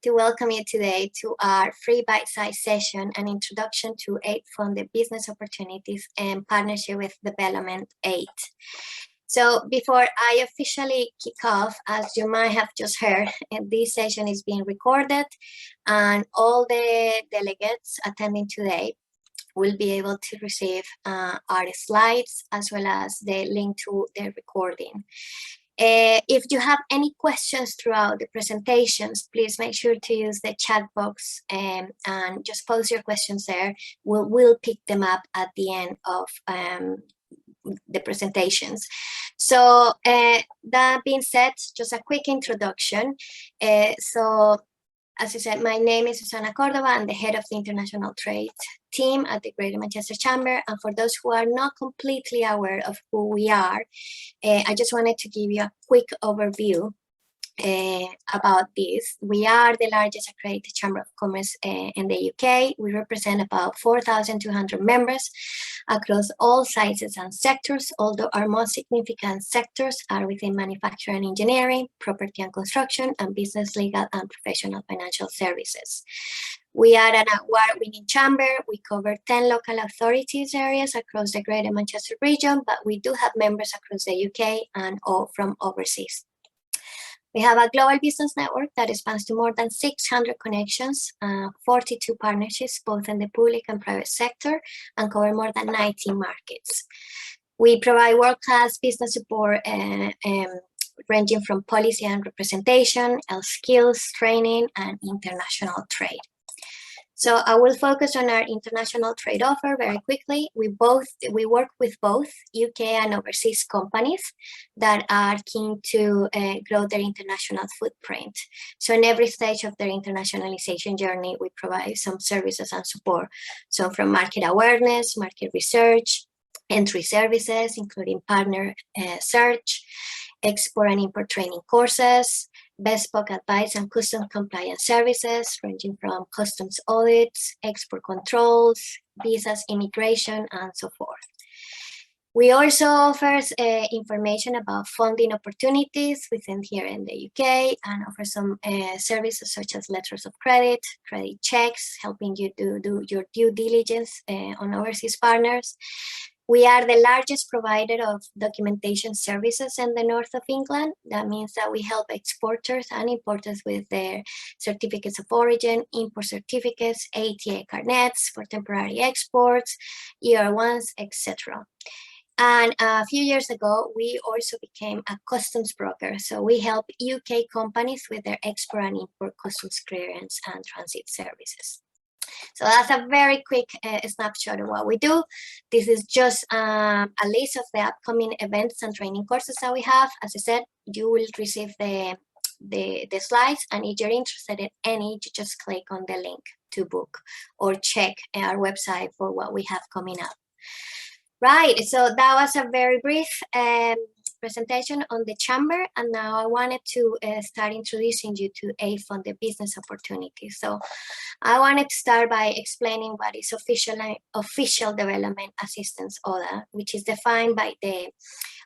to welcome you today to our free bite-sized session, an introduction to aid-funded business opportunities and partnership with development aid. So before I officially kick off, as you might have just heard, this session is being recorded and all the delegates attending today will be able to receive our slides as well as the link to the recording. If you have any questions throughout the presentations, please make sure to use the chat box and just post your questions there. We'll pick them up at the end of the presentations. So that being said, just a quick introduction. So as I said, my name is Susana Cordova. I'm the head of the International Trade team at the Greater Manchester Chamber. And for those who are not completely aware of who we are, I just wanted to give you a quick overview about this. We are the largest accredited Chamber of Commerce in the UK. We represent about 4,200 members across all sizes and sectors, although our most significant sectors are within manufacturing and engineering, property and construction, and business, legal, and professional financial services. We are an award-winning chamber. We cover 10 local authorities areas across the Greater Manchester region, but we do have members across the UK and all from overseas. We have a global business network that spans to more than 600 connections, 42 partnerships, both in the public and private sector, and cover more than 90 markets. We provide world-class business support ranging from policy and representation, health skills, training, and international trade. So I will focus on our international trade offer very quickly. We work with both UK and overseas companies that are keen to grow their international footprint. So in every stage of their internationalization journey, we provide some services and support. So from market awareness, market research, entry services, including partner search, export and import training courses, bespoke advice and customs compliance services ranging from customs audits, export controls, visas, immigration, and so forth. We also offer information about funding opportunities within here in the UK and offer some services such as letters of credit, credit checks, helping you to do your due diligence on overseas partners. We are the largest provider of documentation services in the north of England. That means that we help exporters and importers with their certificates of origin, import certificates, ATA carnets for temporary exports, ER1s, etc. And a few years ago, we also became a customs broker. So we help UK companies with their export and import customs clearance and transit services. So that's a very quick snapshot of what we do. This is just a list of the upcoming events and training courses that we have. As I said, you will receive the slides, and if you're interested in any, you just click on the link to book or check our website for what we have coming up. Right, so that was a very brief presentation on the chamber, and now I wanted to start introducing you to aid-funded business opportunities. So I wanted to start by explaining what is official development assistance (ODA), which is defined by the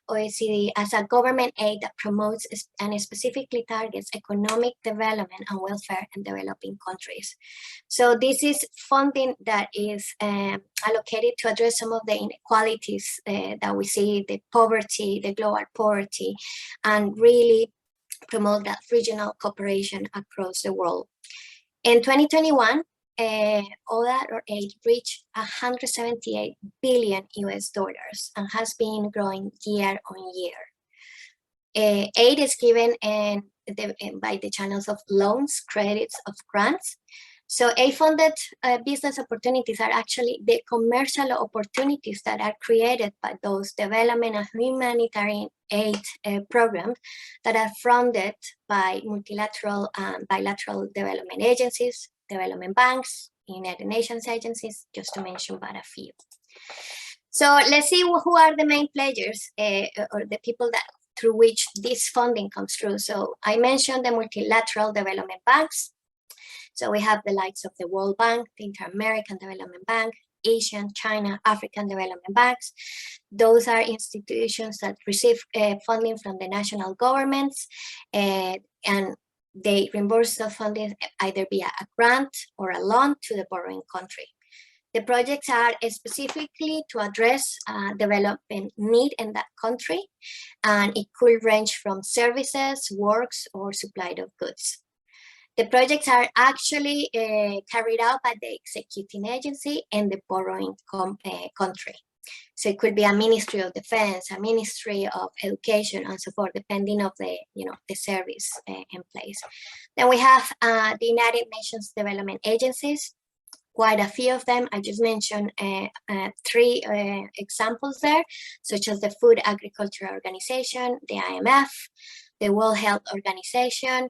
OECD as a government aid that promotes and specifically targets economic development and welfare in developing countries. So this is funding that is allocated to address some of the inequalities that we see, the poverty, the global poverty, and really promote that regional cooperation across the world. In 2021, ODA or aid reached $178 billion and has been growing year on year. Aid is given by the channels of loans, credits, of grants. So aid-funded business opportunities are actually the commercial opportunities that are created by those development and humanitarian aid programs that are funded by multilateral and bilateral development agencies, development banks, United Nations agencies, just to mention but a few. So let's see who are the main players or the people that through which this funding comes through. So I mentioned the multilateral development banks. So we have the likes of the World Bank, the Inter-American Development Bank, Asian, China, African development banks. Those are institutions that receive funding from the national governments, and they reimburse the funding either via a grant or a loan to the borrowing country. The projects are specifically to address development need in that country, and it could range from services, works, or supply of goods. The projects are actually carried out by the executing agency and the borrowing country. So it could be a Ministry of Defense, a Ministry of Education, and so forth, depending of the the service in place. Then we have the United Nations Development Agencies, quite a few of them. I just mentioned three examples there, such as the Food Agriculture Organization, the IMF, the World Health Organization.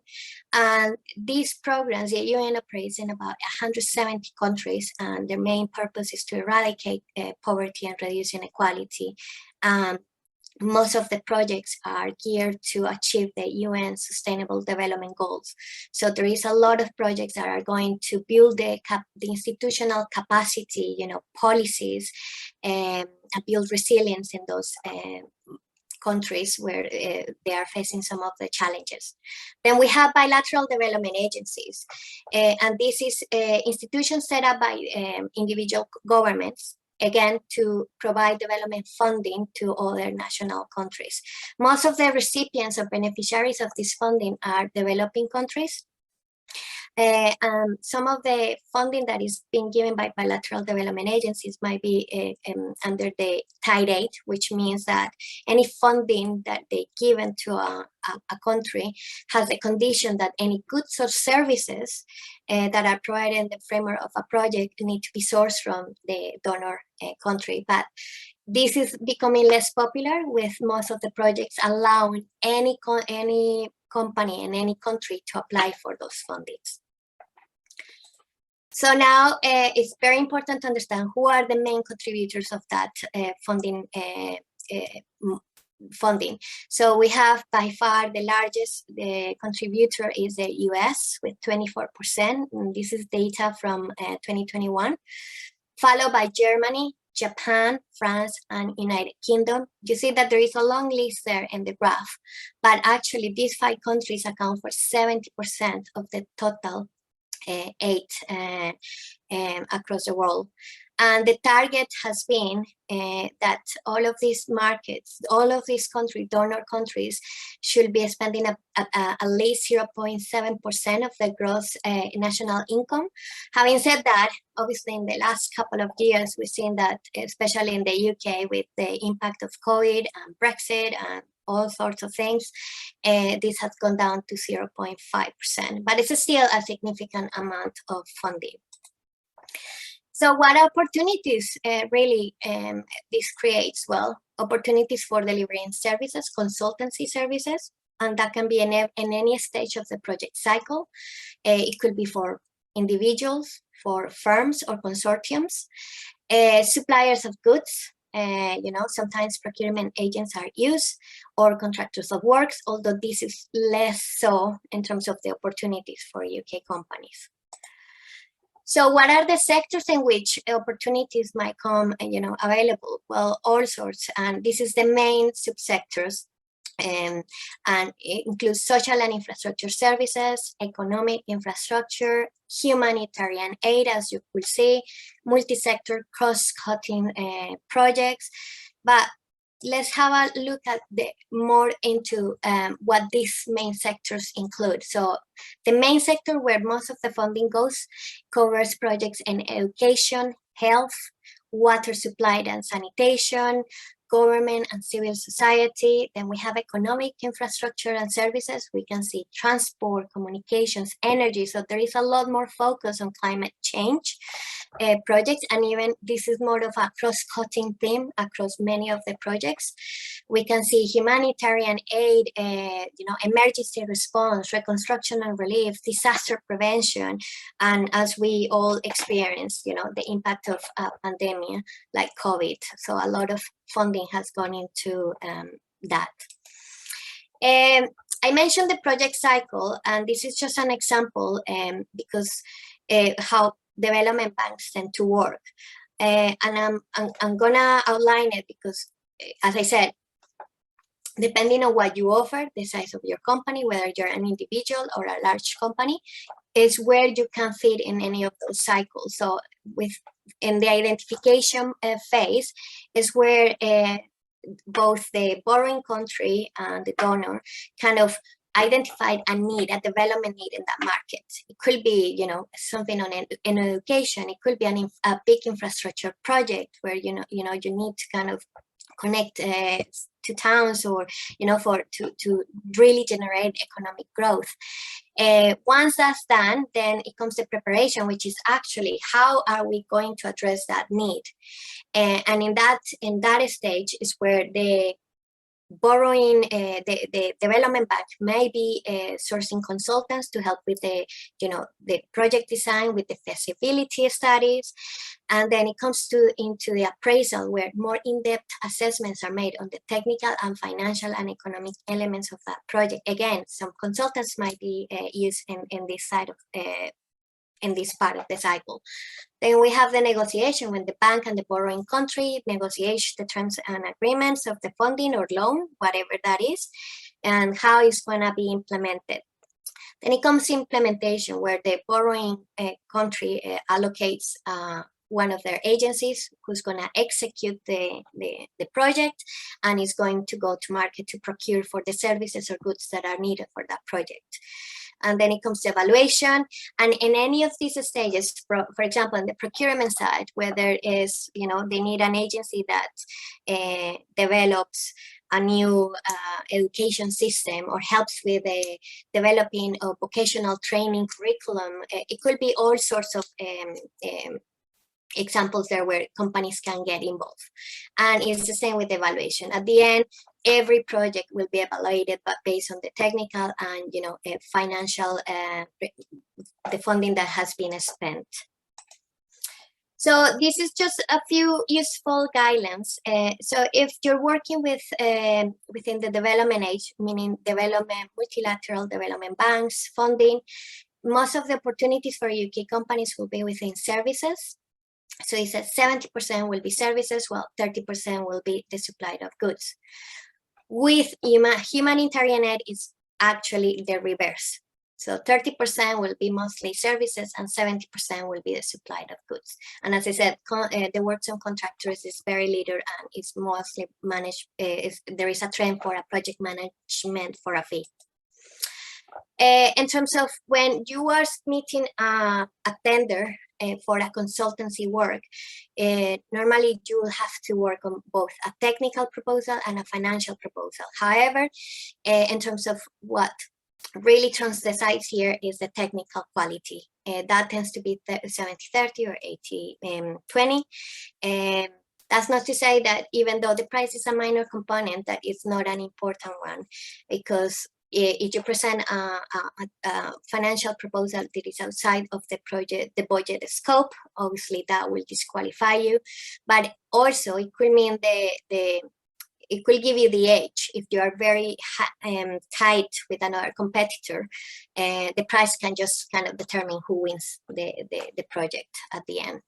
And these programs, the UN operates in about 170 countries, and their main purpose is to eradicate poverty and reduce inequality. Most of the projects are geared to achieve the UN Sustainable Development Goals. So there is a lot of projects that are going to build the institutional capacity, policies, and build resilience in those countries where they are facing some of the challenges. Then we have bilateral development agencies, and this is institutions set up by individual governments, again, to provide development funding to other national countries. Most of the recipients or beneficiaries of this funding are developing countries. Some of the funding that is being given by bilateral development agencies might be under the Title 8, which means that any funding that they given to a country has the condition that any goods or services that are provided in the framework of a project need to be sourced from the donor country. But this is becoming less popular, with most of the projects allowing any company in any country to apply for those fundings. So now it's very important to understand who are the main contributors of that funding. So we have by far the largest contributor is the US with 24%. And this is data from 2021, followed by Germany, Japan, France, and United Kingdom. You see that there is a long list there in the graph, but actually these 5 countries account for 70% of the total aid across the world. And the target has been that all of these markets, all of these countries, donor countries, should be spending at least 0.7% of the gross national income. Having said that, obviously in the last couple of years, we've seen that, especially in the UK, with the impact of COVID and Brexit and all sorts of things, this has gone down to 0.5%, but it's still a significant amount of funding. So what opportunities really this creates? Well, opportunities for delivering services, consultancy services, and that can be in any stage of the project cycle. It could be for individuals, for firms or consortiums, suppliers of goods. Sometimes procurement agents are used, or contractors of works, although this is less so in terms of the opportunities for UK companies. So what are the sectors in which opportunities might come, available? Well, all sorts, and this is the main subsectors, and it includes social and infrastructure services, economic infrastructure, humanitarian aid, as you will see, multi-sector cross-cutting projects. But let's have a look at more into what these main sectors include. So the main sector where most of the funding goes covers projects in education, health, water supply and sanitation, government and civil society. Then we have economic infrastructure and services. We can see transport, communications, energy. So there is a lot more focus on climate change projects, and even this is more of a cross-cutting theme across many of the projects. We can see humanitarian aid, emergency response, reconstruction and relief, disaster prevention, and as we all experience, the impact of a pandemic like COVID. So a lot of funding has gone into that. I mentioned the project cycle, and this is just an example because how development banks tend to work. And I'm gonna outline it because, as I said, depending on what you offer, the size of your company, whether you're an individual or a large company, is where you can fit in any of those cycles. So in the identification phase is where both the borrowing country and the donor kind of identified a need, a development need in that market. It could be, something on in education. It could be a big infrastructure project where you need to kind of connect to towns, or to really generate economic growth. Once that's done, then it comes to preparation, which is actually how are we going to address that need. And in that stage is where the borrowing, the development bank may be sourcing consultants to help with the project design, with the feasibility studies, and then it comes into the appraisal, where more in-depth assessments are made on the technical and financial and economic elements of that project. Again, some consultants might be used in this side of in this part of the cycle. Then we have the negotiation, when the bank and the borrowing country negotiate the terms and agreements of the funding or loan, whatever that is, and how it's going to be implemented. Then it comes to implementation, where the borrowing country allocates one of their agencies who's going to execute the project, and is going to go to market to procure for the services or goods that are needed for that project. And then it comes to evaluation. And in any of these stages, for example, on the procurement side, where there is, they need an agency that develops a new education system, or helps with developing a vocational training curriculum. It could be all sorts of examples there where companies can get involved. And it's the same with evaluation. At the end, every project will be evaluated, but based on the technical and financial, the funding that has been spent. So this is just a few useful guidelines. So if you're working with within the development age, meaning multilateral development banks, funding, most of the opportunities for UK companies will be within services. So it says 70% will be services, while 30% will be the supply of goods. With humanitarian aid, it's actually the reverse. So 30% will be mostly services, and 70% will be the supply of goods. And as I said, the works on contractors is very little, and it's mostly managed. There is a trend for a project management for a fee. In terms of when you are submitting a tender for a consultancy work, normally you will have to work on both a technical proposal and a financial proposal. However, in terms of what really turns the sides here is the technical quality. That tends to be 70-30 or 80-20. That's not to say that even though the price is a minor component, that it's not an important one, because if you present a financial proposal that is outside of the budget scope, obviously that will disqualify you. But also it could mean it could give you the edge if you are very tight with another competitor. The price can just kind of determine who wins the project at the end.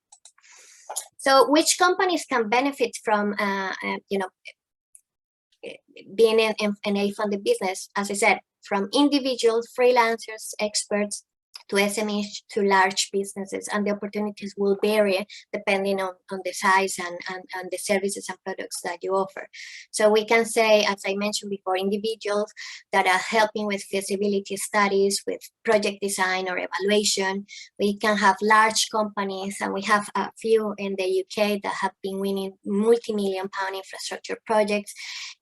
So which companies can benefit from being an A-funded business? As I said, from individuals, freelancers, experts, to SMEs, to large businesses, and the opportunities will vary depending on the size and the services and products that you offer. So we can say, as I mentioned before, individuals that are helping with feasibility studies, with project design or evaluation. We can have large companies, and we have a few in the UK that have been winning multi-million-pound infrastructure projects,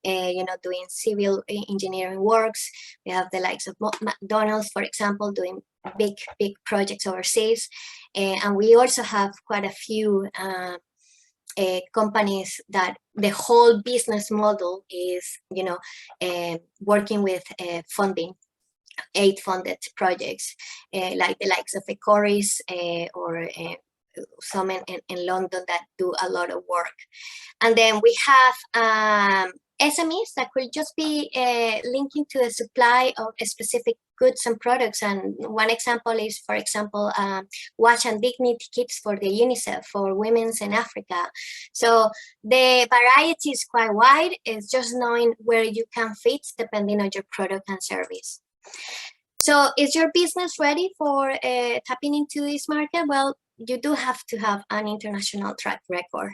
doing civil engineering works. We have the likes of McDonald's, for example, doing big projects overseas, and we also have quite a few companies that the whole business model is working with funding, aid-funded projects, like the likes of Ecoris or some in London that do a lot of work. And then we have SMEs that could just be linking to the supply of specific goods and products. And one example is, for example, wash and dignity kits for the UNICEF for women's in Africa. So the variety is quite wide. It's just knowing where you can fit depending on your product and service. So is your business ready for tapping into this market? Well, you do have to have an international track record.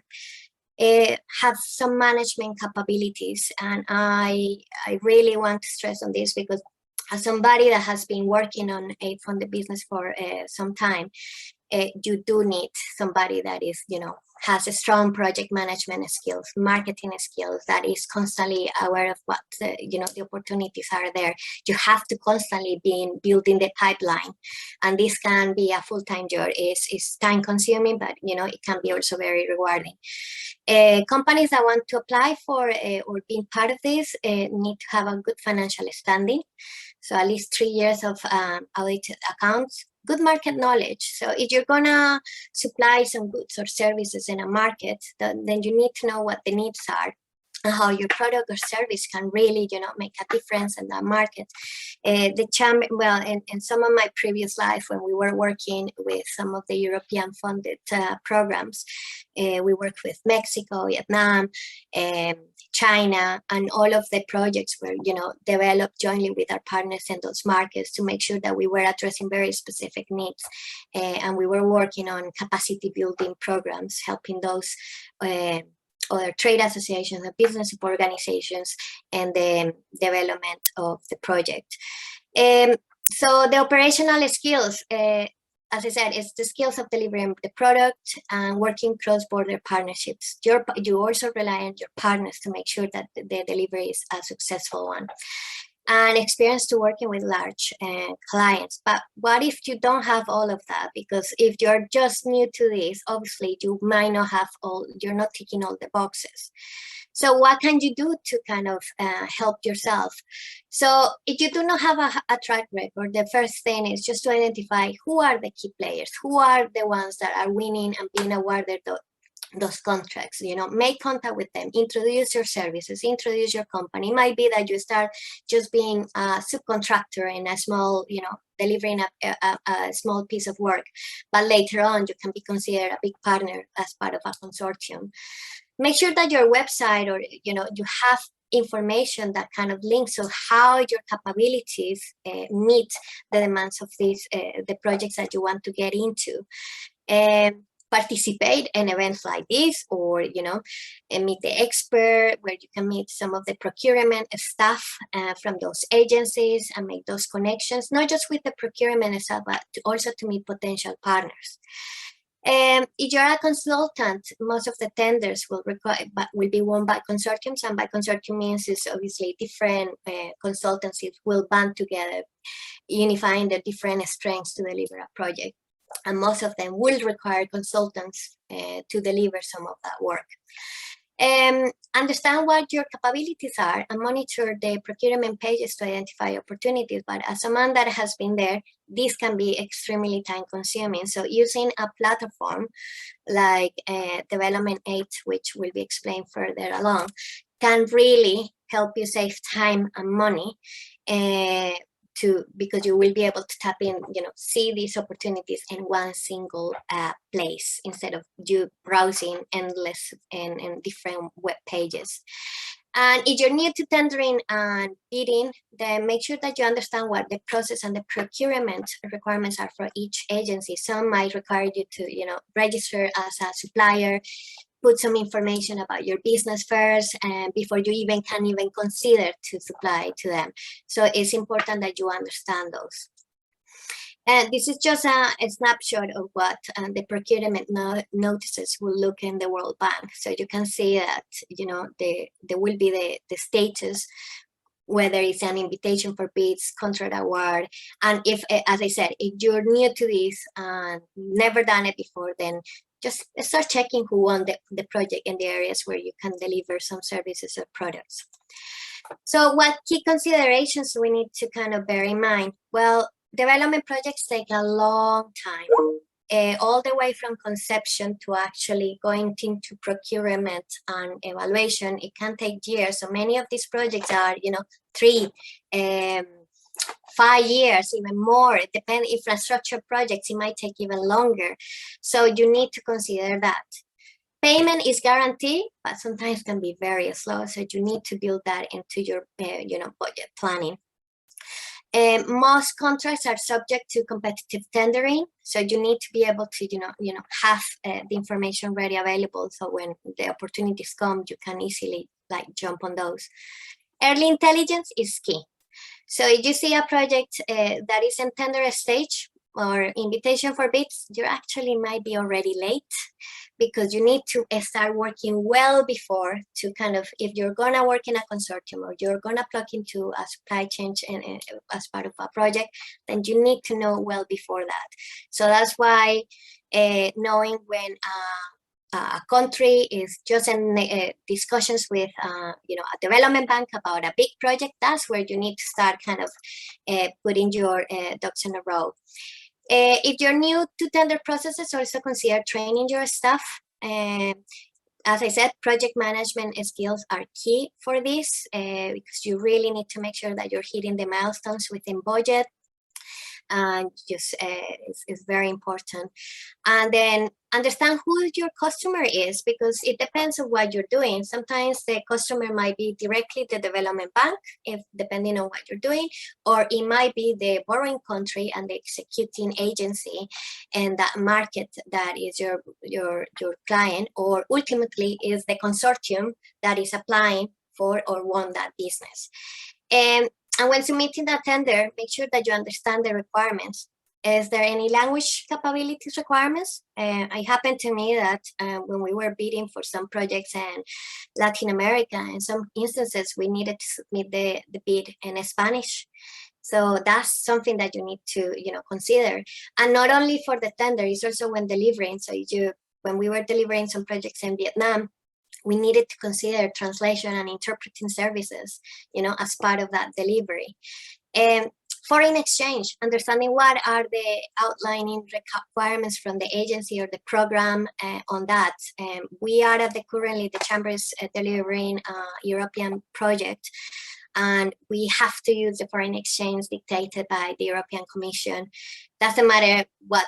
Have some management capabilities, and I really want to stress on this, because as somebody that has been working on a funded business for some time, you do need somebody that is, has a strong project management skills, marketing skills, that is constantly aware of what, the opportunities are there. You have to constantly be building the pipeline. And this can be a full-time job. It's time consuming, but, it can be also very rewarding. Companies that want to apply for or be part of this need to have a good financial standing. So at least 3 years of audited accounts, good market knowledge. So if you're gonna supply some goods or services in a market, then you need to know what the needs are and how your product or service can really, make a difference in that market. In some of my previous life, when we were working with some of the European funded programs, we worked with Mexico, Vietnam, China, and all of the projects were, developed jointly with our partners in those markets to make sure that we were addressing very specific needs. And we were working on capacity building programs, helping those other trade associations and business organizations and the development of the project. So the operational skills, as I said, it's the skills of delivering the product and working cross-border partnerships. You also rely on your partners to make sure that the delivery is a successful one. And experience to working with large clients. But what if you don't have all of that? Because if you're just new to this, obviously you might not have you're not ticking all the boxes. So what can you do to kind of help yourself? So if you do not have a track record, the first thing is just to identify who are the key players, who are the ones that are winning and being awarded those contracts. Make contact with them, introduce your services, introduce your company. It might be that you start just being a subcontractor in a small, delivering a small piece of work, but later on you can be considered a big partner as part of a consortium. Make sure that your website or, you have information that kind of links to how your capabilities meet the demands of these, the projects that you want to get into. Participate in events like this, or and meet the expert, where you can meet some of the procurement staff from those agencies and make those connections, not just with the procurement staff, but also to meet potential partners. If you're a consultant, most of the tenders will be won by consortiums, and by consortium means is obviously different consultancies will band together, unifying the different strengths to deliver a project. And most of them will require consultants to deliver some of that work. Understand what your capabilities are and monitor the procurement pages to identify opportunities. But as someone that has been there, this can be extremely time consuming. So using a platform like Development 8, which will be explained further along, can really help you save time and money because you will be able to tap in, see these opportunities in one single place instead of you browsing endless and different web pages. And if you're new to tendering and bidding, then make sure that you understand what the process and the procurement requirements are for each agency. Some might require you to, register as a supplier, put some information about your business first, and before you can consider to supply to them. So it's important that you understand those. And this is just a snapshot of what the procurement notices will look in the World Bank. So you can see that, there will be the status, whether it's an invitation for bids, contract award. And if, as I said, if you're new to this and never done it before, then just start checking who won the project in the areas where you can deliver some services or products. So what key considerations we need to kind of bear in mind? Well, development projects take a long time, all the way from conception to actually going into procurement and evaluation. It can take years. So many of these projects are, 3, 5 years, even more. It depends. Infrastructure projects, it might take even longer. So you need to consider that. Payment is guaranteed, but sometimes can be very slow. So you need to build that into your, budget planning. Most contracts are subject to competitive tendering, so you need to be able to, have the information ready available. So when the opportunities come, you can easily jump on those. Early intelligence is key. So if you see a project that is in tender stage or invitation for bids, you actually might be already late, because you need to start working well before to if you're gonna work in a consortium or you're gonna plug into a supply chain as part of a project, then you need to know well before that. So that's why knowing when a country is just in discussions with a development bank about a big project, that's where you need to start putting your ducks in a row. If you're new to tender processes, also consider training your staff. As I said, project management skills are key for this, because you really need to make sure that you're hitting the milestones within budget. And just is very important. And then understand who your customer is, because it depends on what you're doing. Sometimes the customer might be directly the development bank, depending on what you're doing, or it might be the borrowing country and the executing agency and that market that is your client, or ultimately is the consortium that is applying for or won that business. And when submitting that tender, make sure that you understand the requirements. Is there any language capabilities requirements? It happened to me that when we were bidding for some projects in Latin America, in some instances, we needed to submit the bid in Spanish. So that's something that you need to consider. And not only for the tender, it's also when delivering. So when we were delivering some projects in Vietnam, we needed to consider translation and interpreting services, as part of that delivery. Foreign exchange, understanding what are the outlining requirements from the agency or the program on that. We are currently the chamber is delivering a European project, and we have to use the foreign exchange dictated by the European Commission. Doesn't matter what,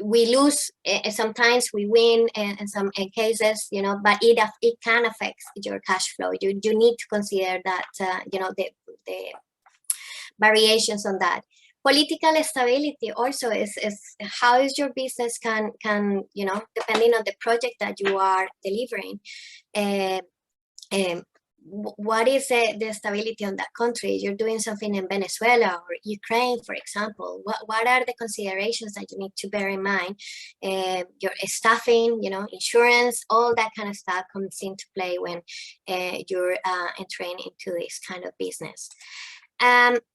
we lose, sometimes we win in some cases, but it can affect your cash flow. You need to consider that, the variations on that. Political stability also is how is your business can depending on the project that you are delivering. What is the stability on that country? You're doing something in Venezuela or Ukraine, for example. What are the considerations that you need to bear in mind? Your staffing, insurance, all that kind of stuff comes into play when you're entering into this kind of business.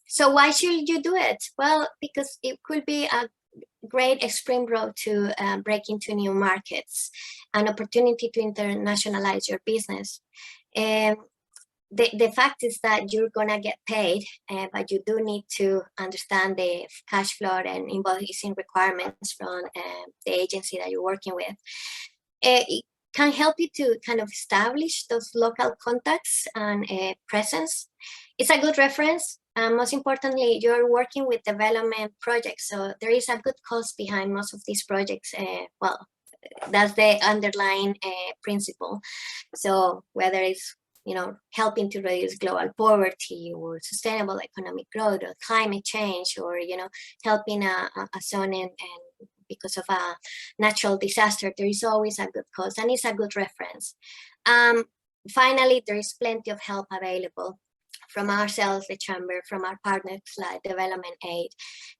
So why should you do it? Well, because it could be a great springboard to break into new markets, an opportunity to internationalize your business. The fact is that you're gonna get paid, but you do need to understand the cash flow and invoicing requirements from the agency that you're working with. It can help you to establish those local contacts and presence. It's a good reference. Most importantly, you're working with development projects, so there is a good cost behind most of these projects. Well, that's the underlying principle. So whether it's helping to reduce global poverty or sustainable economic growth or climate change, or helping a zone and because of a natural disaster, there is always a good cause and it's a good reference. Finally, there is plenty of help available from ourselves, the Chamber, from our partners like Development Aid,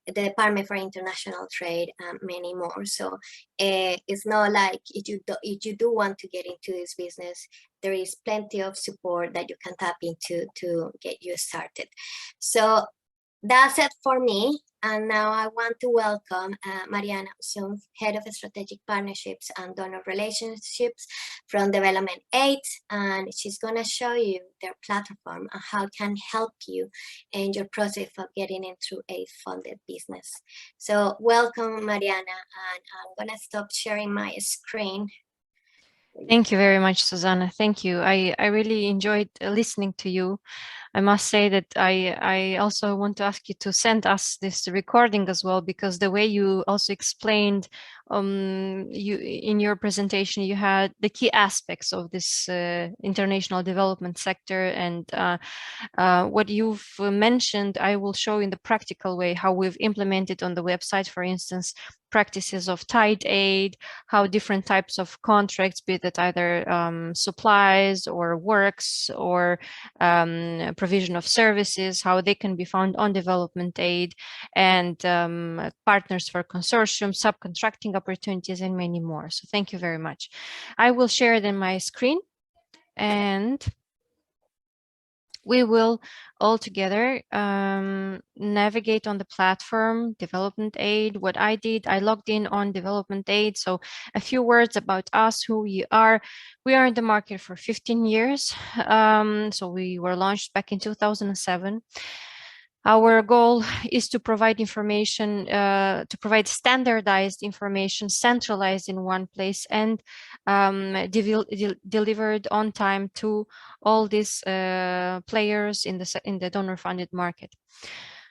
the Department for International Trade, and many more. So it's not like if you do want to get into this business, there is plenty of support that you can tap into to get you started. So that's it for me. And now I want to welcome Mariana Usung, Head of Strategic Partnerships and Donor Relationships from Development Aid. And she's going to show you their platform and how it can help you in your process of getting into a funded business. So welcome, Mariana. And I'm going to stop sharing my screen. Thank you very much, Susanna. Thank you. I really enjoyed listening to you. I must say that I also want to ask you to send us this recording as well, because the way you also explained you in your presentation, you had the key aspects of this international development sector, and what you've mentioned, I will show in the practical way how we've implemented on the website, for instance, practices of tied aid, how different types of contracts, be that either supplies or works or provision of services, how they can be found on development aid, and partners for consortium, subcontracting opportunities, and many more. So thank you very much. I will share then my screen, and we will all together navigate on the platform development aid. What I did, I logged in on development aid. So a few words about us, who we are. We are in the market for 15 years. So we were launched back in 2007. Our goal is to provide information, to provide standardized information, centralized in one place, and delivered on time to all these players in the donor-funded market.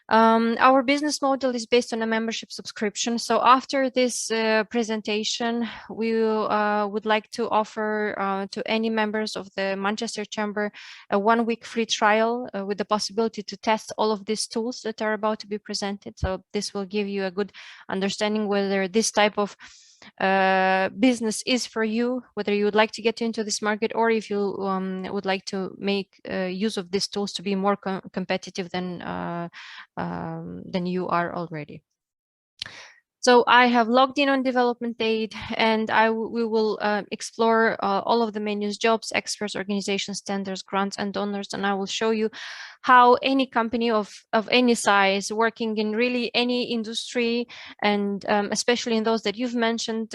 Our business model is based on a membership subscription. So after this presentation, we would like to offer to any members of the Manchester Chamber a 1-week free trial with the possibility to test all of these tools that are about to be presented. So this will give you a good understanding whether this type of business is for you, whether you would like to get into this market, or if you would like to make use of these tools to be more competitive than you are already. So I have logged in on development aid, and we will explore all of the menus: jobs, experts, organizations, tenders, grants, and donors. And I will show you how any company of any size, working in really any industry, and especially in those that you've mentioned,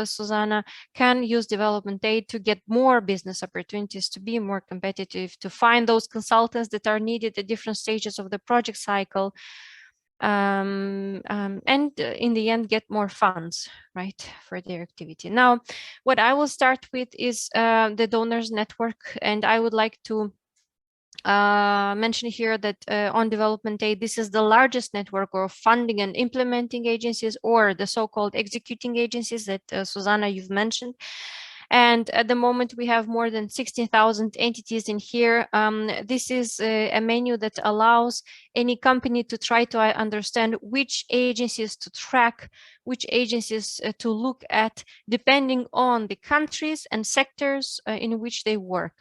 Susanna, can use development aid to get more business opportunities, to be more competitive, to find those consultants that are needed at different stages of the project cycle, and in the end get more funds, right, for their activity. Now, what I will start with is the donors network, and I would like to mention here that on development aid, this is the largest network of funding and implementing agencies, or the so-called executing agencies that Susanna, you've mentioned. And at the moment, we have more than 16,000 entities in here. This is a menu that allows any company to try to understand which agencies to track, which agencies to look at, depending on the countries and sectors in which they work.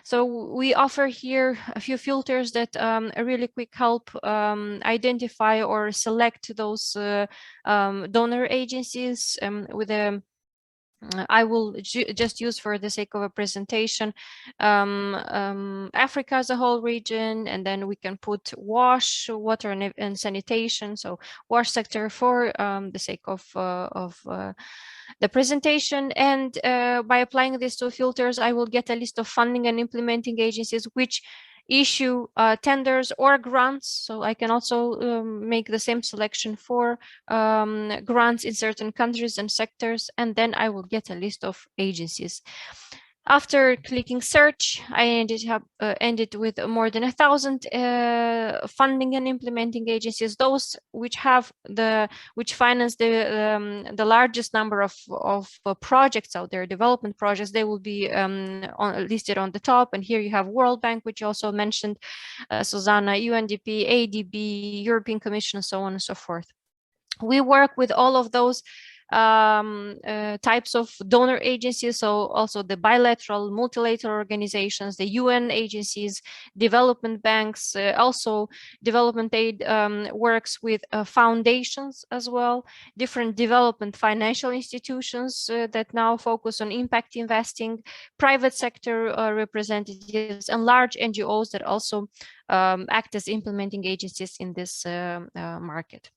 So we offer here a few filters that really quick help identify or select those donor agencies with a I will just use, for the sake of a presentation, Africa as a whole region, and then we can put wash, water and sanitation. So wash sector for the sake of the presentation. And by applying these two filters, I will get a list of funding and implementing agencies which issue tenders or grants. So I can also make the same selection for grants in certain countries and sectors, and then I will get a list of agencies. After clicking search, I ended with more than 1,000 funding and implementing agencies, those which finance the largest number of projects out there, development projects. They will be listed on the top. And here you have World Bank, which you also mentioned, Susanna, UNDP, ADB, European Commission, and so on and so forth. We work with all of those types of donor agencies, so also the bilateral, multilateral organizations, the UN agencies, development banks. Also, development aid works with foundations as well, different development financial institutions that now focus on impact investing, private sector representatives, and large NGOs that also act as implementing agencies in this market.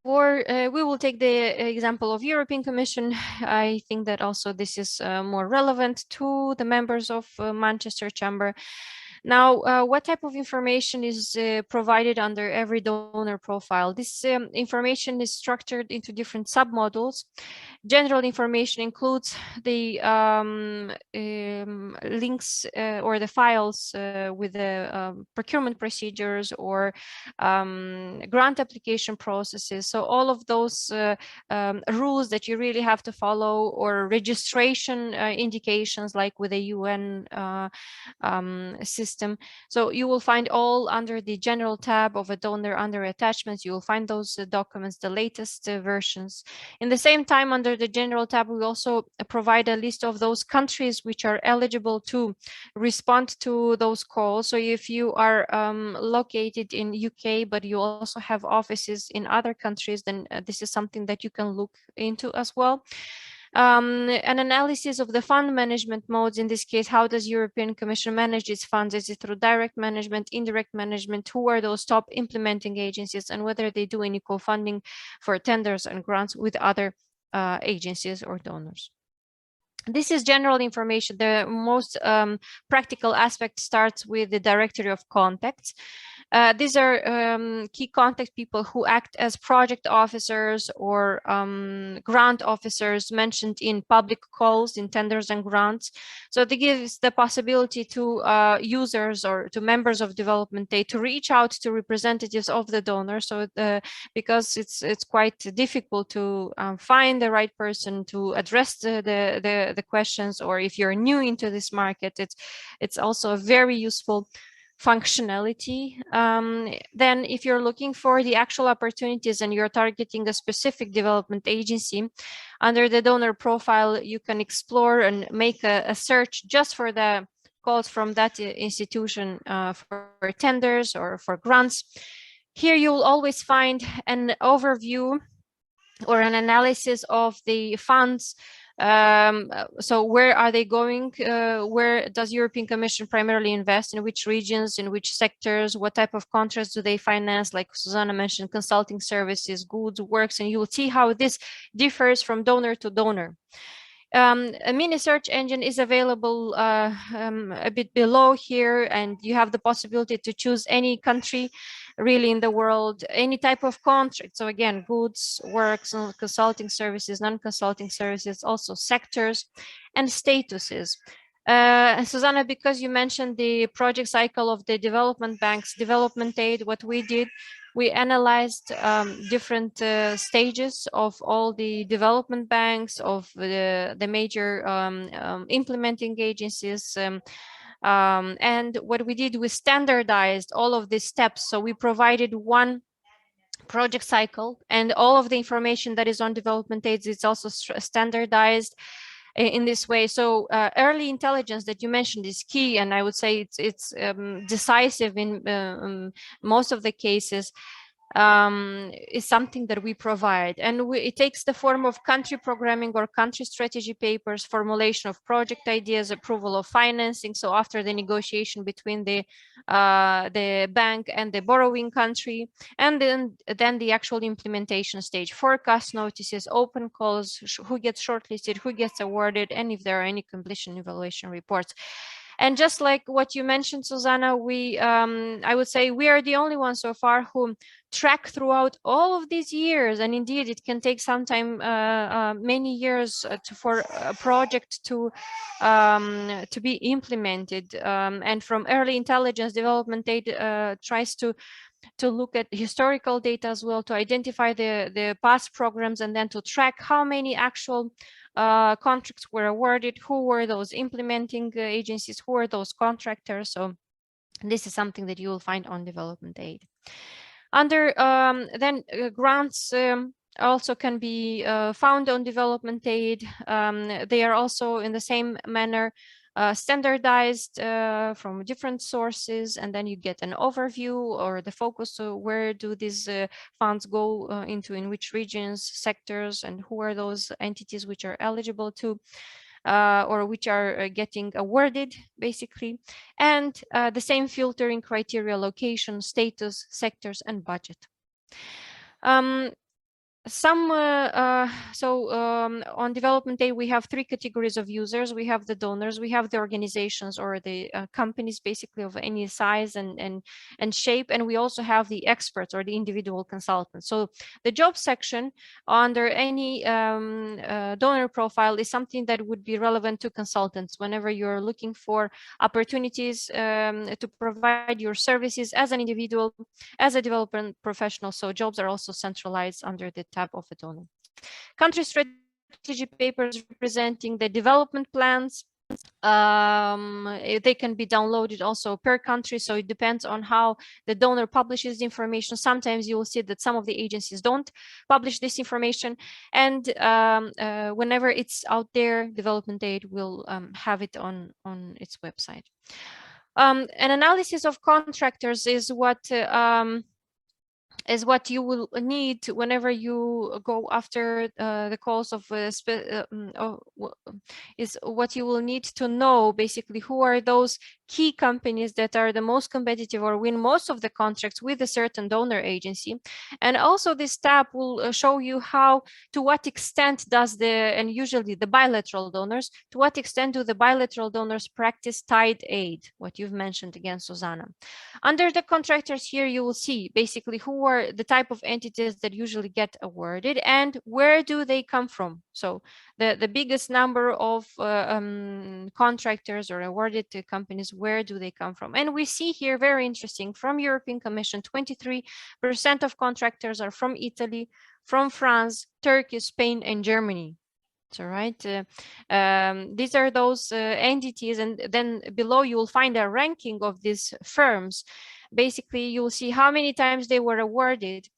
We will take the example of European Commission. I think that also this is more relevant to the members of Manchester Chamber. Now, what type of information is provided under every donor profile? This information is structured into different submodules. General information includes the links or the files with the procurement procedures or grant application processes. So all of those rules that you really have to follow, or registration indications like with the UN system. So you will find all under the general tab of a donor under attachments. You will find those documents, the latest versions. In the same time, under the general tab, we also provide a list of those countries which are eligible to respond to those calls. So if you are located in UK, but you also have offices in other countries, then this is something that you can look into as well. An analysis of the fund management modes. In this case, how does European Commission manage its funds? Is it through direct management, indirect management? Who are those top implementing agencies, and whether they do any co-funding for tenders and grants with other agencies or donors? This is general information. The most practical aspect starts with the directory of contacts. These are key contact people who act as project officers or grant officers mentioned in public calls, in tenders and grants. So this gives the possibility to users or to members of development aid to reach out to representatives of the donor. So because it's quite difficult to find the right person to address the questions, or if you're new into this market, it's also a very useful functionality. Then if you're looking for the actual opportunities and you're targeting a specific development agency, under the donor profile, you can explore and make a search just for the calls from that institution for tenders or for grants. Here you'll always find an overview or an analysis of the funds. So where are they going? Where does European Commission primarily invest? In which regions, in which sectors? What type of contracts do they finance? Like Susanna mentioned, consulting services, goods, works, and you will see how this differs from donor to donor. A mini search engine is available a bit below here, and you have the possibility to choose any country really in the world, any type of contract. So again, goods, works, consulting services, non-consulting services, also sectors and statuses. Susanna, because you mentioned the project cycle of the development banks, development aid, what we did, we analyzed different stages of all the development banks, of the major implementing agencies. And what we did, we standardized all of these steps. So we provided one project cycle, and all of the information that is on development aids is also standardized in this way. So early intelligence that you mentioned is key, and I would say it's decisive in most of the cases. Is something that we provide, and it takes the form of country programming or country strategy papers, formulation of project ideas, approval of financing. So after the negotiation between the bank and the borrowing country, and then the actual implementation stage, forecast notices, open calls, who gets shortlisted, who gets awarded, and if there are any completion evaluation reports. And just like what you mentioned, Susanna, I would say we are the only ones so far who track throughout all of these years. And indeed, it can take sometime many years for a project to be implemented. And from early intelligence development, aid tries to look at historical data as well, to identify the past programs, and then to track how many actual contracts were awarded, who were those implementing agencies, who are those contractors. So this is something that you will find on development aid. Under then grants also can be found on development aid. They are also in the same manner standardized from different sources, and then you get an overview or the focus. So where do these funds go into, in which regions, sectors, and who are those entities which are eligible to or which are getting awarded, basically. And the same filtering criteria: location, status, sectors, and budget. Um, some on development day we have three categories of users. We have the donors, we have the organizations or the companies basically of any size and shape, and we also have the experts or the individual consultants. So the job section under any donor profile is something that would be relevant to consultants whenever you're looking for opportunities to provide your services as an individual, as a development professional. So jobs are also centralized under the tab of a donor. Country strategy papers representing the development plans. They can be downloaded also per country, so it depends on how the donor publishes the information. Sometimes you will see that some of the agencies don't publish this information, and whenever it's out there, development aid will have it on its website. An analysis of contractors is what you will need whenever you go after the calls of is what you will need to know basically who are those key companies that are the most competitive or win most of the contracts with a certain donor agency. And also this tab will show you how, to what extent does and usually the bilateral donors, to what extent do the bilateral donors practice tied aid, what you've mentioned again, Susanna. Under the contractors here, you will see basically who are the type of entities that usually get awarded and where do they come from. So the biggest number of contractors or awarded to companies, where do they come from? And we see here, very interesting, from European Commission, 23% of contractors are from Italy, from France, Turkey, Spain, and Germany. So right, these are those entities, and then below you will find a ranking of these firms. Basically, you will see how many times they were awarded,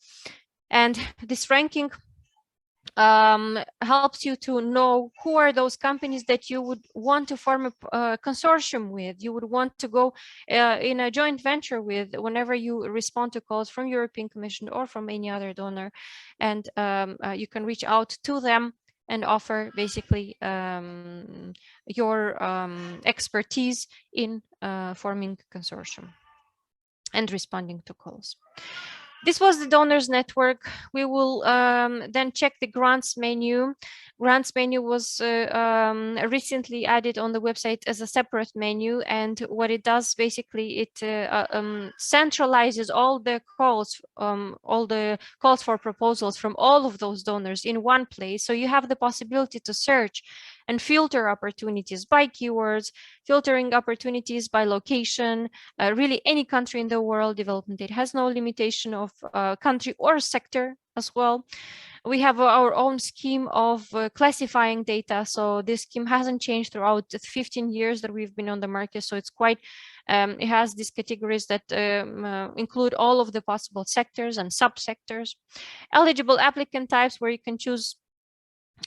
and this ranking helps you to know who are those companies that you would want to form a consortium with, you would want to go in a joint venture with whenever you respond to calls from European Commission or from any other donor, and you can reach out to them and offer basically your expertise in forming consortium and responding to calls. This was the donors network. We will then check the grants menu. Grants menu was recently added on the website as a separate menu, and what it does basically, it centralizes all the calls for proposals from all of those donors in one place. So you have the possibility to search and filter opportunities by keywords, filtering opportunities by location, really any country in the world. Development aid has no limitation of country or sector as well. We have our own scheme of classifying data. So this scheme hasn't changed throughout the 15 years that we've been on the market. So it's quite, it has these categories that include all of the possible sectors and subsectors. Eligible applicant types, where you can choose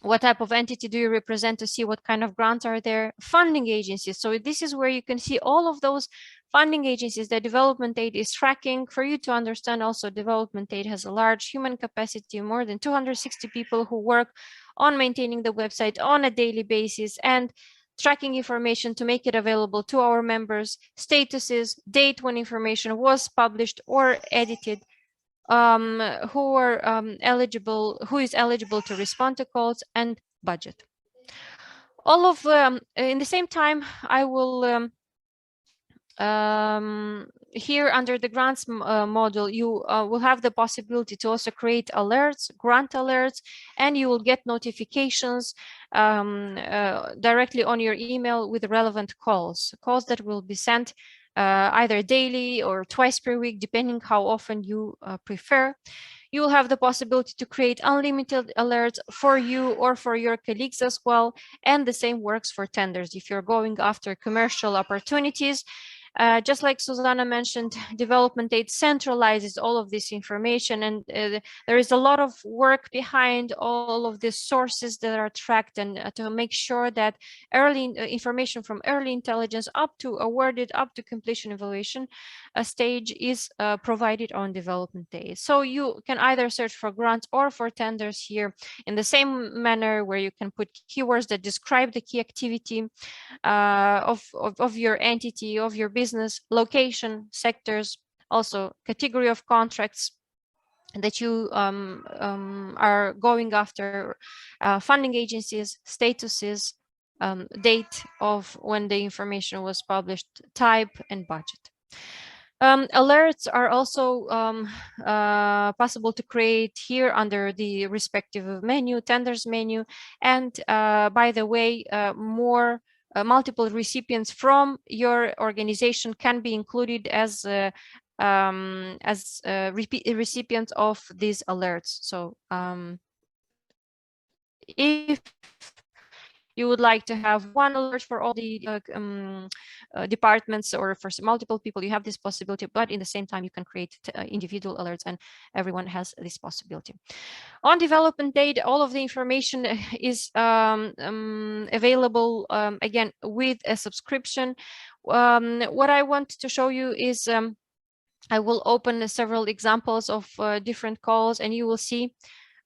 what type of entity do you represent to see what kind of grants are there. Funding agencies. So this is where you can see all of those funding agencies that development aid is tracking. For you to understand also, development aid has a large human capacity, more than 260 people who work on maintaining the website on a daily basis and tracking information to make it available to our members, statuses, date when information was published or edited, who is eligible to respond to calls, and budget. All of in the same time, I will here under the grants module, you will have the possibility to also create alerts, grant alerts, and you will get notifications directly on your email with relevant calls that will be sent either daily or twice per week, depending how often you prefer. You will have the possibility to create unlimited alerts for you or for your colleagues as well. And the same works for tenders. If you're going after commercial opportunities, just like Susanna mentioned, development aid centralizes all of this information, and there is a lot of work behind all of these sources that are tracked, and to make sure that early information from early intelligence up to awarded, up to completion evaluation stage is provided on development aid. So you can either search for grants or for tenders here in the same manner, where you can put keywords that describe the key activity of your entity, of your business, location, sectors, also category of contracts, that you are going after, funding agencies, statuses, date of when the information was published, type, and budget. Alerts are also possible to create here under the respective menu, tenders menu. And by the way, more multiple recipients from your organization can be included as recipients of these alerts. So if you would like to have one alert for all the departments or for multiple people, you have this possibility, but in the same time you can create individual alerts, and everyone has this possibility. On development date, all of the information is available again with a subscription. What I want to show you is I will open several examples of different calls, and you will see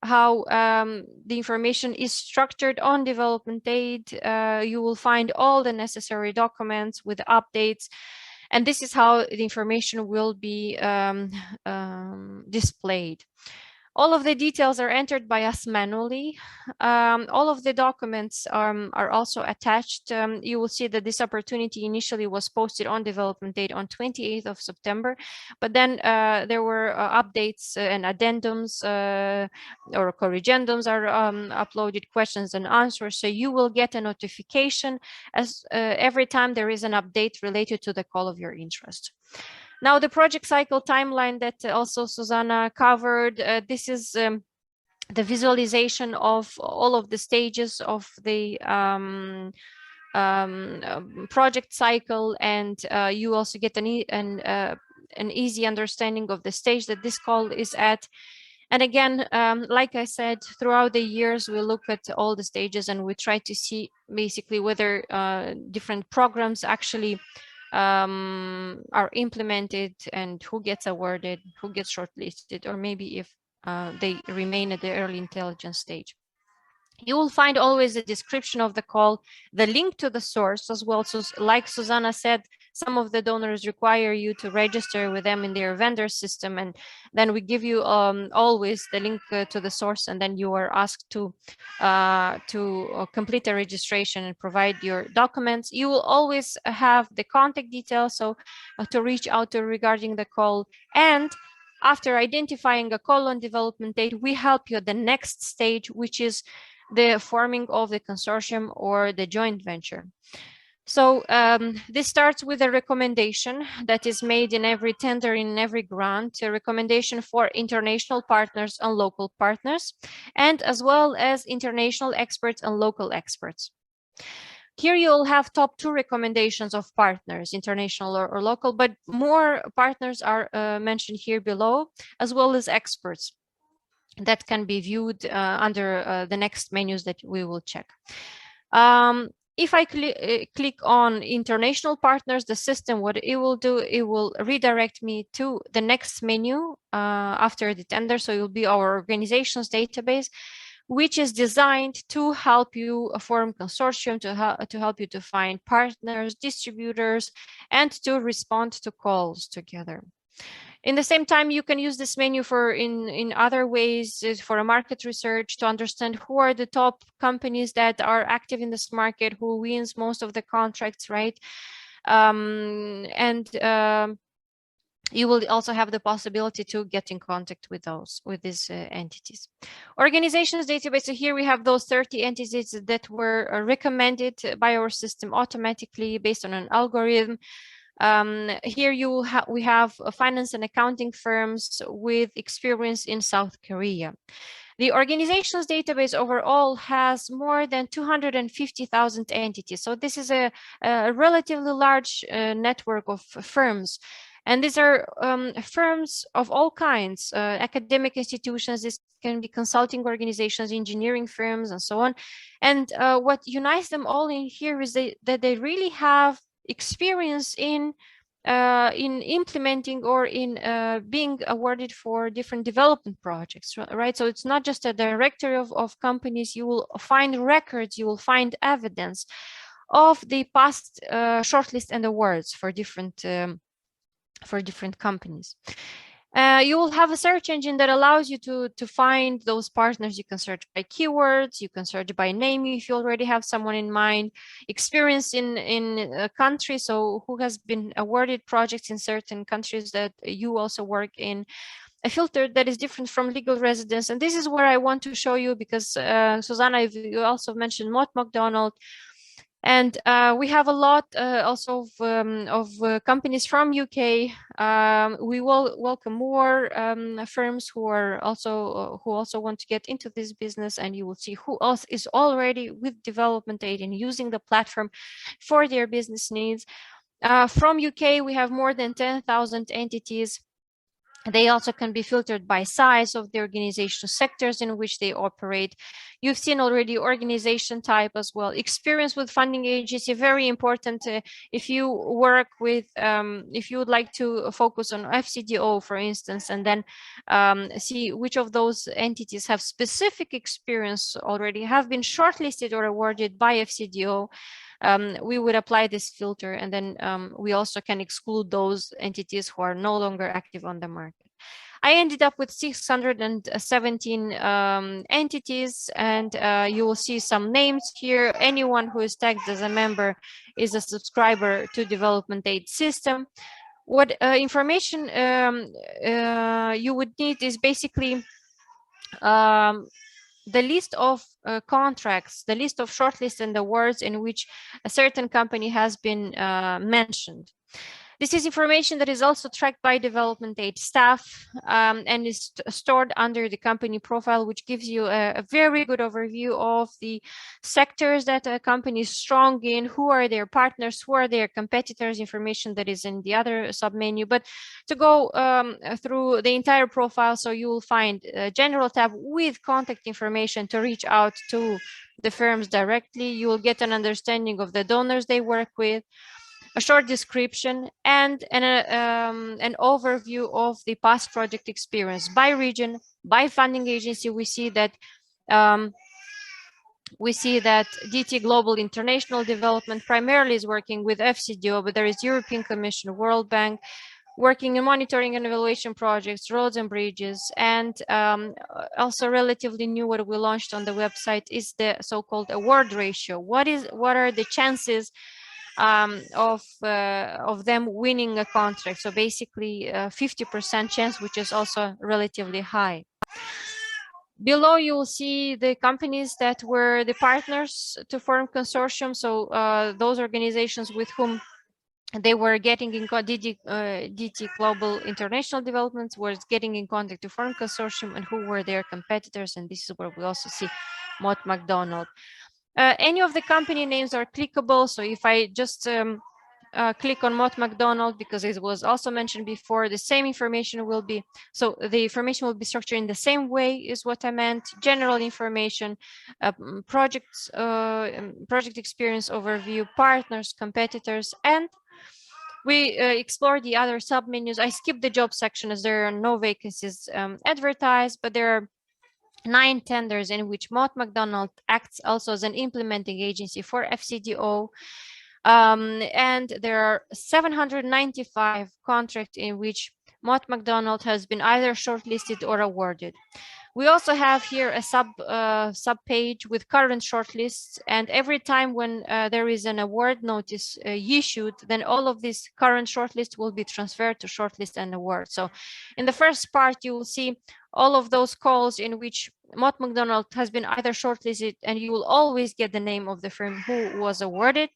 how the information is structured on development date. You will find all the necessary documents with updates, and this is how the information will be displayed. All of the details are entered by us manually. All of the documents are also attached. You will see that this opportunity initially was posted on development date on 28th of September, but then there were updates and addendums or corrigendums are uploaded, questions and answers. So you will get a notification as every time there is an update related to the call of your interest. Now, the project cycle timeline that also Susanna covered, this is the visualization of all of the stages of the project cycle, and you also get an easy understanding of the stage that this call is at. And again, like I said, throughout the years, we look at all the stages and we try to see basically whether different programs actually are implemented and who gets awarded, who gets shortlisted, or maybe if they remain at the early intelligence stage. You will find always a description of the call, the link to the source as well. So like Susanna said, some of the donors require you to register with them in their vendor system, and then we give you always the link to the source, and then you are asked to complete a registration and provide your documents. You will always have the contact details, so to reach out to regarding the call. And after identifying a call on development date, we help you at the next stage, which is the forming of the consortium or the joint venture. So this starts with a recommendation that is made in every tender, in every grant, a recommendation for international partners and local partners, and as well as international experts and local experts. Here you'll have top 2 recommendations of partners, international or local, but more partners are mentioned here below, as well as experts that can be viewed under the next menus that we will check. If I click on international partners, the system, what it will do, it will redirect me to the next menu after the tender. So it will be our organizations database, which is designed to help you form consortium, to help you to find partners, distributors, and to respond to calls together. In the same time, you can use this menu for in other ways, for a market research, to understand who are the top companies that are active in this market, who wins most of the contracts, right? You will also have the possibility to get in contact with these entities. Organizations database. So here we have those 30 entities that were recommended by our system automatically based on an algorithm. Here we have finance and accounting firms with experience in South Korea. The organizations database overall has more than 250,000 entities. So this is a relatively large network of firms. And these are firms of all kinds, academic institutions, this can be consulting organizations, engineering firms, and so on. And what unites them all in here is that they really have experience in implementing or in being awarded for different development projects, right? So it's not just a directory of companies. You will find records, you will find evidence of the past shortlist and awards for different companies. You will have a search engine that allows you to find those partners. You can search by keywords, you can search by name if you already have someone in mind, experience in a country, so who has been awarded projects in certain countries that you also work in, a filter that is different from legal residence. And this is where I want to show you, because Susanna, you also mentioned Mott MacDonald, and we have a lot also of companies from UK. We will welcome more firms who also want to get into this business, and you will see who else is already with development aid and using the platform for their business needs. From UK, we have more than 10,000 entities. They also can be filtered by size of the organization, sectors in which they operate. You've seen already organization type as well. Experience with funding agency, very important. If you work with, if you would like to focus on FCDO, for instance, and then see which of those entities have specific experience already, have been shortlisted or awarded by FCDO, we would apply this filter, and then we also can exclude those entities who are no longer active on the market. I ended up with 617 entities, and you will see some names here. Anyone who is tagged as a member is a subscriber to development aid system. What information you would need is basically the list of contracts, the list of shortlists and awards in which a certain company has been mentioned. This is information that is also tracked by development aid staff and is stored under the company profile, which gives you a very good overview of the sectors that a company is strong in, who are their partners, who are their competitors, information that is in the other submenu. But to go through the entire profile, so you will find a general tab with contact information to reach out to the firms directly. You will get an understanding of the donors they work with, a short description, and an overview of the past project experience by region, by funding agency. Um, we see that DT Global International Development primarily is working with FCDO, but there is European Commission, World Bank, working in monitoring and evaluation projects, roads and bridges. And also relatively new, what we launched on the website is the so-called award ratio. What are the chances of them winning a contract? So basically 50% chance, which is also relatively high. Below, you will see the companies that were the partners to form consortium. So those organizations with whom they were getting in DT Global International Development was getting in contact to form consortium, and who were their competitors. And this is where we also see Mott MacDonald. Any of the company names are clickable. So if I just click on Mott MacDonald, because it was also mentioned before, the same information will be, so the information will be structured in the same way, is what I meant. General information, project experience overview, partners, competitors, and we explore the other submenus. I skipped the job section as there are no vacancies advertised, but there are 9 tenders in which Mott MacDonald acts also as an implementing agency for FCDO. And there are 795 contracts in which Mott MacDonald has been either shortlisted or awarded. We also have here a sub page with current shortlists, and every time when there is an award notice issued, then all of these current shortlists will be transferred to shortlist and award. So in the first part, you will see all of those calls in which Mott MacDonald has been either shortlisted, and you will always get the name of the firm who was awarded.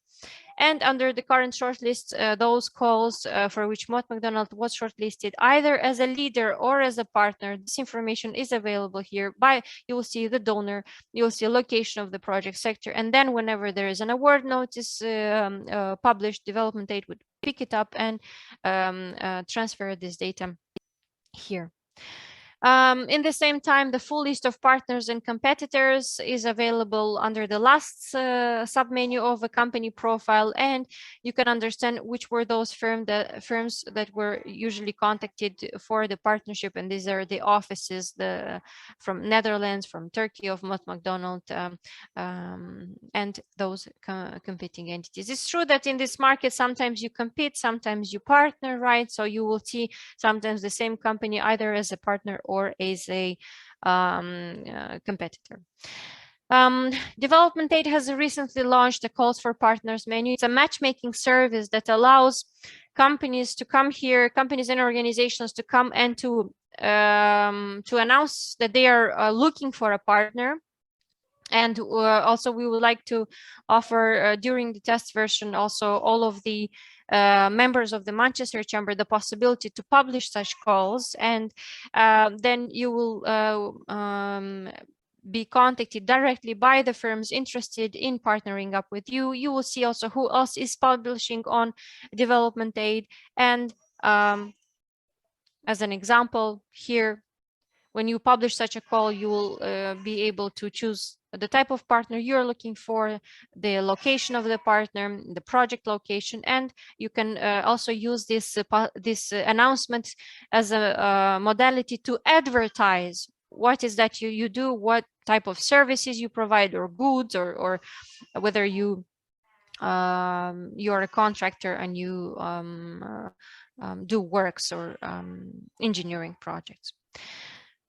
And under the current shortlist, those calls for which Mott MacDonald was shortlisted either as a leader or as a partner, this information is available here. You will see the donor, you will see a location of the project sector, and then whenever there is an award notice published, development aid would pick it up and transfer this data here. In the same time, the full list of partners and competitors is available under the last submenu of a company profile, and you can understand which were those firms that were usually contacted for the partnership, and these are the offices from Netherlands, from Turkey of McDonald, and those competing entities. It's true that in this market sometimes you compete, sometimes you partner, right? So you will see sometimes the same company either as a partner or as a competitor. Development Aid has recently launched a calls for partners menu. It's a matchmaking service that allows companies to come here, companies and organizations to come and to announce that they are looking for a partner. And also we would like to offer during the test version also all of the members of the Manchester Chamber the possibility to publish such calls, and then you will be contacted directly by the firms interested in partnering up with you. You will see also who else is publishing on Development Aid, and as an example here, when you publish such a call, you will be able to choose the type of partner you're looking for, the location of the partner, the project location, and you can also use this announcement as a modality to advertise what is that you do, what type of services you provide, or goods, or whether you're a contractor and you do works or engineering projects.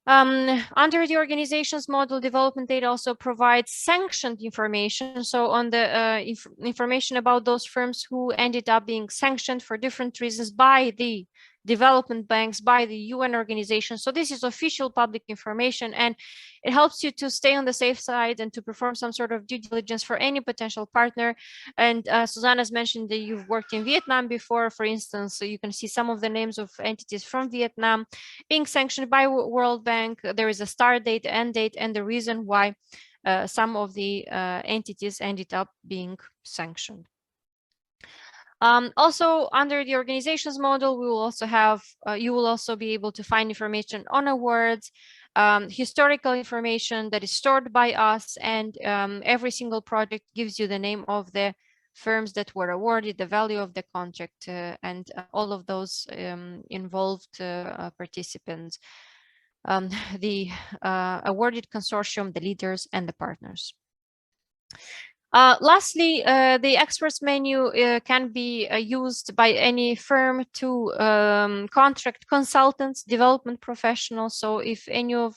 Under the organization's model, Development Aid also provides sanctioned information. So on the information about those firms who ended up being sanctioned for different reasons by the development banks, by the UN organization. So this is official public information, and it helps you to stay on the safe side and to perform some sort of due diligence for any potential partner. And Susanna's mentioned that you've worked in Vietnam before, for instance, so you can see some of the names of entities from Vietnam being sanctioned by World Bank. There is a start date, end date, and the reason why some of the entities ended up being sanctioned. Also, under the organizations model, we will also have, you will also be able to find information on awards, historical information that is stored by us, and every single project gives you the name of the firms that were awarded, the value of the contract, and all of those involved participants, the awarded consortium, the leaders, and the partners. Lastly, the experts menu can be used by any firm to contract consultants, development professionals. So if any of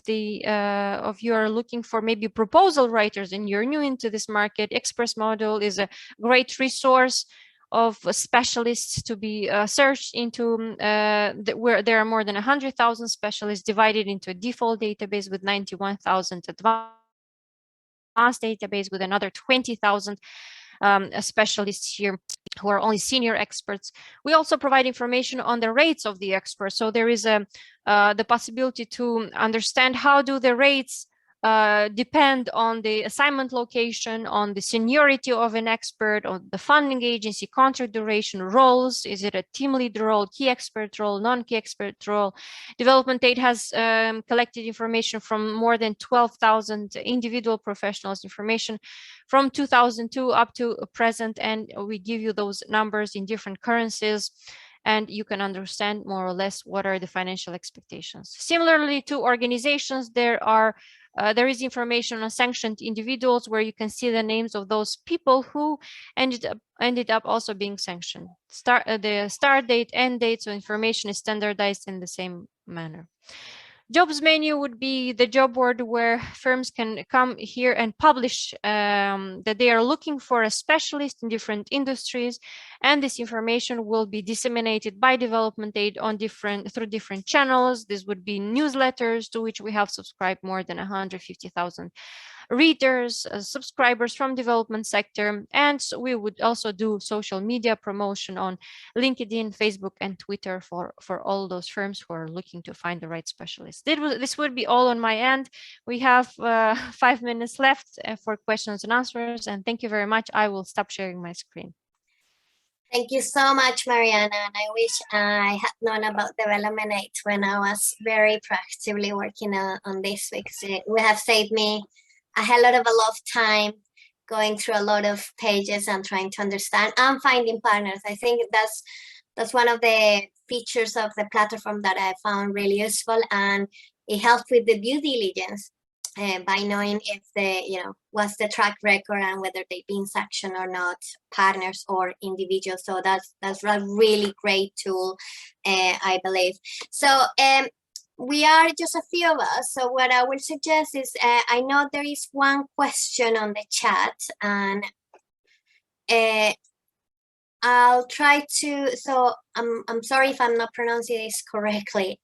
you are looking for maybe proposal writers and you're new into this market, experts model is a great resource of specialists to be searched into, where there are more than 100,000 specialists divided into a default database with 91,000 advanced database with another 20,000 specialists here who are only senior experts. We also provide information on the rates of the experts. So there is the possibility to understand how do the rates depend on the assignment location, on the seniority of an expert, on the funding agency, contract duration, roles. Is it a team lead role, key expert role, non-key expert role? Development Aid has collected information from more than 12,000 individual professionals, information from 2002 up to present, and we give you those numbers in different currencies, and you can understand more or less what are the financial expectations. Similarly to organizations, there is information on sanctioned individuals where you can see the names of those people who ended up also being sanctioned. The start date, end date, so information is standardized in the same manner. Jobs menu would be the job board where firms can come here and publish that they are looking for a specialist in different industries, and this information will be disseminated by Development Aid through different channels. This would be newsletters to which we have subscribed more than 150,000 readers, subscribers from development sector, and we would also do social media promotion on LinkedIn, Facebook, and Twitter for all those firms who are looking to find the right specialist. This would be all on my end. We have 5 minutes left for questions and answers, and thank you very much. I will stop sharing my screen. Thank you so much, Mariana. And I wish I had known about Development 8 when I was very proactively working on this, because it would have saved me a hell of a lot of time going through a lot of pages and trying to understand and finding partners. I think that's one of the features of the platform that I found really useful, and it helped with the due diligence by knowing if what's the track record and whether they've been sanctioned or not, partners or individuals. So that's a really great tool, I believe. So we are just a few of us. So what I will suggest is, I know there is one question on the chat, and I'll try to. So I'm sorry if I'm not pronouncing this correctly.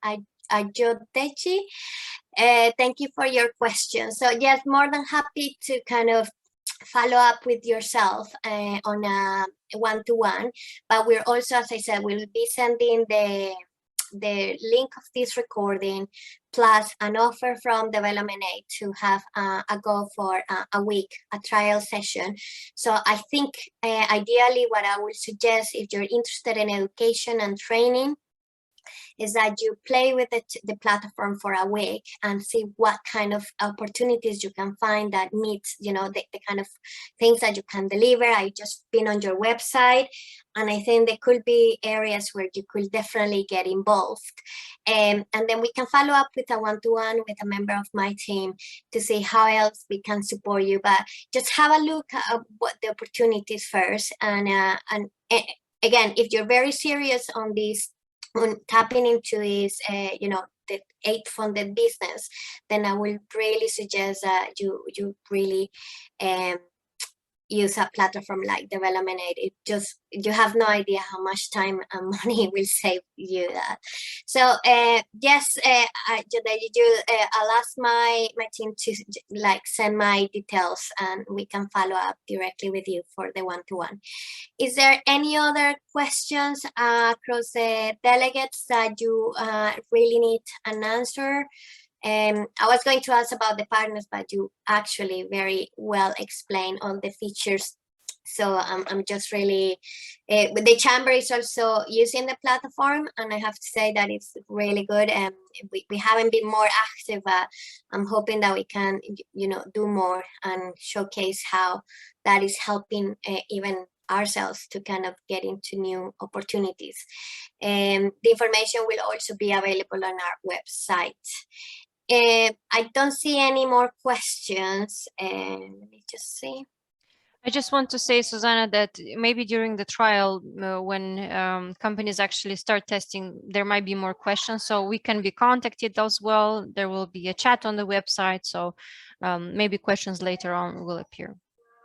Ajodechi. Thank you for your question. So yes, more than happy to kind of follow up with yourself on a one-to-one, but we're also, as I said, we'll be sending the link of this recording plus an offer from Development Aid to have a go for a week, a trial session. So I think ideally what I would suggest, if you're interested in education and training, is that you play with the platform for a week and see what kind of opportunities you can find that meets, the kind of things that you can deliver. I just been on your website, and I think there could be areas where you could definitely get involved. And then we can follow up with a one-to-one with a member of my team to see how else we can support you. But just have a look at what the opportunities first. And again, if you're very serious on this, on tapping into this, the aid funded business, then I will really suggest that you really use a platform like Development Aid. It just, you have no idea how much time and money will save you that. So yes, I'll ask my team to send my details, and we can follow up directly with you for the one-to-one. Is there any other questions across the delegates that you really need an answer? I was going to ask about the partners, but you actually very well explained all the features. So I'm just really, the chamber is also using the platform, and I have to say that it's really good. And we haven't been more active. I'm hoping that we can, do more and showcase how that is helping even ourselves to kind of get into new opportunities. The information will also be available on our website. I don't see any more questions. Let me just see. I just want to say, Susanna, that maybe during the trial, when companies actually start testing, there might be more questions. So we can be contacted as well. There will be a chat on the website. So maybe questions later on will appear.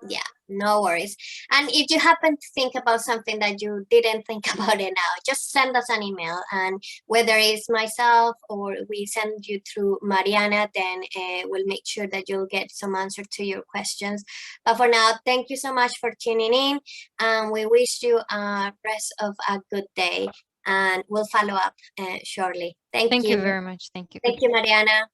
Yeah, no worries. And if you happen to think about something that you didn't think about it now, just send us an email. And whether it's myself or we send you through Mariana, then we'll make sure that you'll get some answer to your questions. But for now, thank you so much for tuning in. And we wish you a rest of a good day. And we'll follow up shortly. Thank Thank you you. very much. Thank you. Thank you, Mariana.